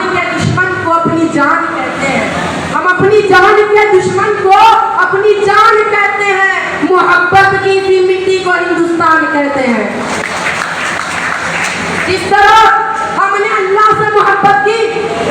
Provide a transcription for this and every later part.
जान के दुश्मन को अपनी जान कहते हैं। हम अपनी जान के दुश्मन को अपनी जान कहते हैं। मोहब्बत की इसी मिट्टी को हिंदुस्तान कहते हैं। इस तरह हमने अल्लाह से मोहब्बत की,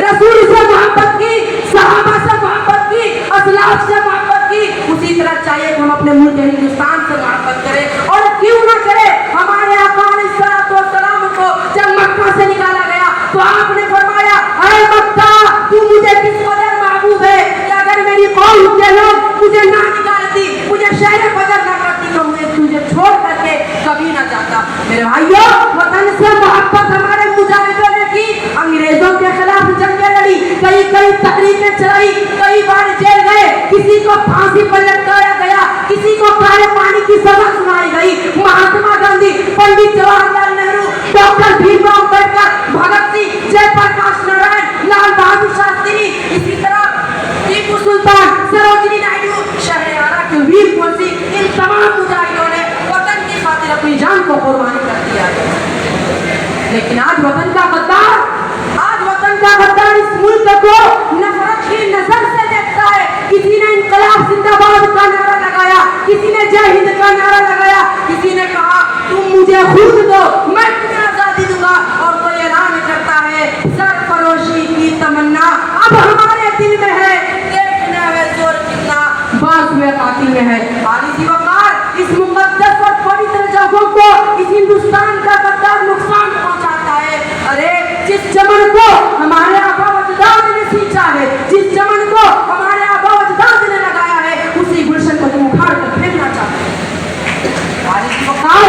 रसूल से मोहब्बत की, सहाबा से मोहब्बत की, असलाफ से मोहब्बत की, उसी तरह चाहिए कि हम अपने मुल्क हिंदुस्तान से मोहब्बत करें। और क्यों ना करें? हमारे आका अलैहिस्सलाम को जब मक्का से निकाला गया तो आपने फरमाया, अरे मक्का, तू मुझे किस कदर महबूब है कि अगर मेरी कौम के लोग मुझे ना निकालती, मुझे शहर बदर ना करती तो मुझे तुझे छोड़ करके कभी ना जाता। मेरे भाइयों, वतन से मोहब्बत हमारे मुजाहिदों ने की, अंग्रेजों के खिलाफ जंगें लड़ी, कई कई तहरीकें चलाई, कई बार जेल गए, किसी को फांसी पर लटकाया गया, किसी को काले पानी की सजा सुनाई गई। महात्मा गांधी, पंडित जवाहरलाल नेहरू, डॉक्टर भीमराव अम्बेडकर, भगत सिंह, जयप्रकाश नारायण, लाल बहादुर शास्त्री, इसी तरह टीपू सुल्तान, सरोजिनी नायडू, शहरयारा के वीर कुंवर सिंह, इन तमाम मुजाहिदों ने वतन की खातिर अपनी जान को कुर्बानी कर दिया। लेकिन आज वतन का गद्दार इस मुल्क को नफरत की नजर से देखता है। किसी ने इनकलाब जिंदाबाद का नारा लगाया, किसी ने जय हिंद का नारा लगाया, किसी ने कहा तुम मुझे खुद दो, मैं तुम्हें आजादी दूंगा। और कोई ऐलान करता है सरफरोशी की तमन्ना अब हमारे दिल में है, देखना है जोर कितना बाज में कातिल में है। आलिसी वकार इस मुकद्दस और पवित्र जगहों को इस हिंदुस्तान का गद्दार नुकसान पहुंचाता है। अरे जिस चमन को हमारे आबा अजदाद ने सींचा है, जिस चमन को हमारे आबा अजदाद ने लगाया है, उसी गुलशन को तुम उखाड़ कर फेंकना चाहते हो। आलिसी वकार,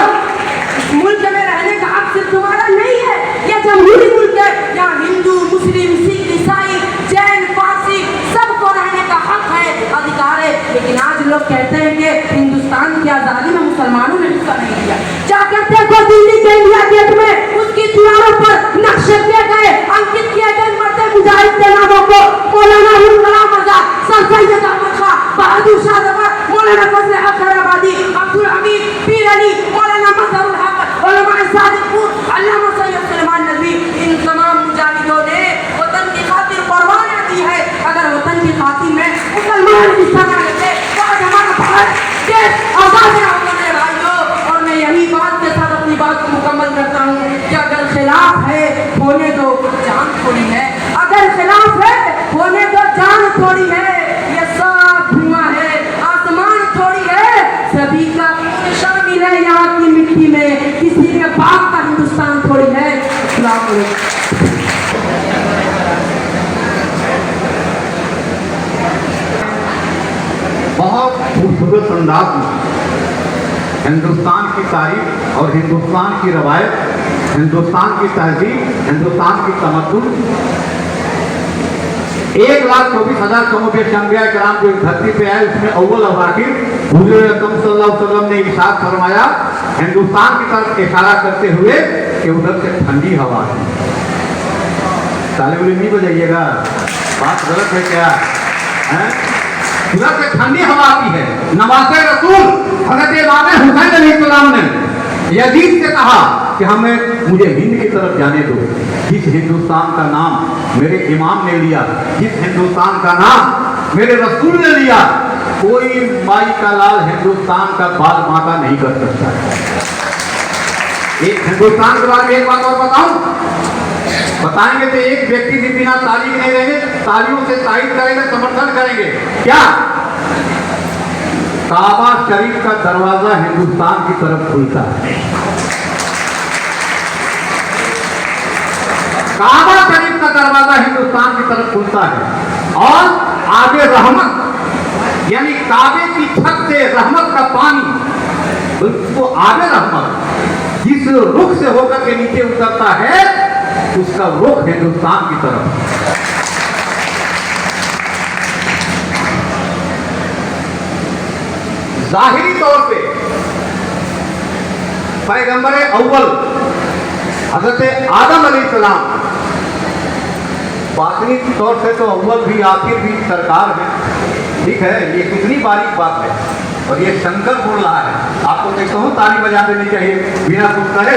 इस मुल्क में रहने का हक सिर्फ तुम्हारा नहीं है। यह जमहूरी मुल्क है, यहाँ हिंदू, मुस्लिम, सिख, ईसाई, जैन, पारसी सबको रहने का हक है, अधिकार है। लेकिन आज लोग कहते हैं कि हिंदुस्तान की आजादी में मुसलमानों ने हिस्सा नहीं लिया। क्या करते हैं? दिल्ली के इंडिया गेट में उसकी दीवारों पर नक्शे किए गए, अंकित किए गए मरते मुजाहिद के नामों को। मौलाना अबुल कलाम आजाद, सर सैयद अहमद खां, बहादुर शाह जफर, मौलाना फजल हक खैराबादी, अब्दुल हमीद, पीर अली, मौलाना मजहरुल हक, उलमाए सादिकपुर, अल्लामा सैयद सलमान नदवी, इन तमाम मुजाहिदों ने वतन की खातिर कुर्बानियां दी है। अगर वतन की खातिर में मुसलमान हिस्सा ना लेते तो आज हमारा भारत देश आजाद ना होगा। मेरे भाइयों, और मैं यही बात के साथ अपनी बात को मुकम्मल करता हूँ कि अगर खिलाफ है होने दो, जान थोड़ी है। अगर खिलाफ है होने दो, जान थोड़ी है। ये सब धुआं है, आसमान थोड़ी है, सभी का शामिल है यहाँ की मिट्टी में, किसी के बाप का हिंदुस्तान थोड़ी है। बहुत खूबसूरत अंदाज में हिंदुस्तान की तारीफ और हिंदुस्तान की रवायत, हिंदुस्तान की तहजीब, हिंदुस्तान की तमद्दुन, 1,24,000 कमोबेश अंबिया किराम जो इस धरती पे आए, उसमें अव्वल और आखिर हुजूर अकरम सल्लल्लाहु अलैहि वसल्लम ने इरशाद फरमाया हिंदुस्तान की तरफ इशारा करते हुए कि उधर से ठंडी हवा है। तालिब इल्म नहीं बजाइएगा, बात गलत है क्या है? उधर से ठंडी हवा आती है। नवासे रसूल हज़रत इमाम हुसैन अलैहिस्सलाम ने यजीद से कहा कि मुझे हिंद की तरफ जाने दो। जिस हिंदुस्तान का नाम मेरे इमाम ने लिया, जिस हिंदुस्तान का नाम मेरे रसूल ने लिया, कोई माई का लाल हिंदुस्तान का बाल माता नहीं कर सकता। एक हिंदुस्तान के बारे में एक बात और बताएंगे तो एक व्यक्ति भी बिना ताली के नहीं रहेंगे, तालियों से तारीफ करेंगे, समर्थन करेंगे। क्या? काबा शरीफ का दरवाजा हिंदुस्तान की तरफ खुलता है। काबा शरीफ का दरवाजा हिंदुस्तान की तरफ खुलता है और आगे रहमत, यानी काबे की छत से रहमत का पानी, उसको आगे रहमत जिस रुख से होकर के नीचे उतरता है, उसका रुख हिंदुस्तान की तरफ। जाहिरी तौर पे पैगंबर अव्वल हजरत आदम अलैहिस्सलाम, बातनी तौर से तो अव्वल भी आखिर भी सरकार है। ठीक है, ये कितनी बारीक बात है और ये शंकर बोल रहा है। आपको देखता हूँ ताली बजा देनी चाहिए बिना सुन करे।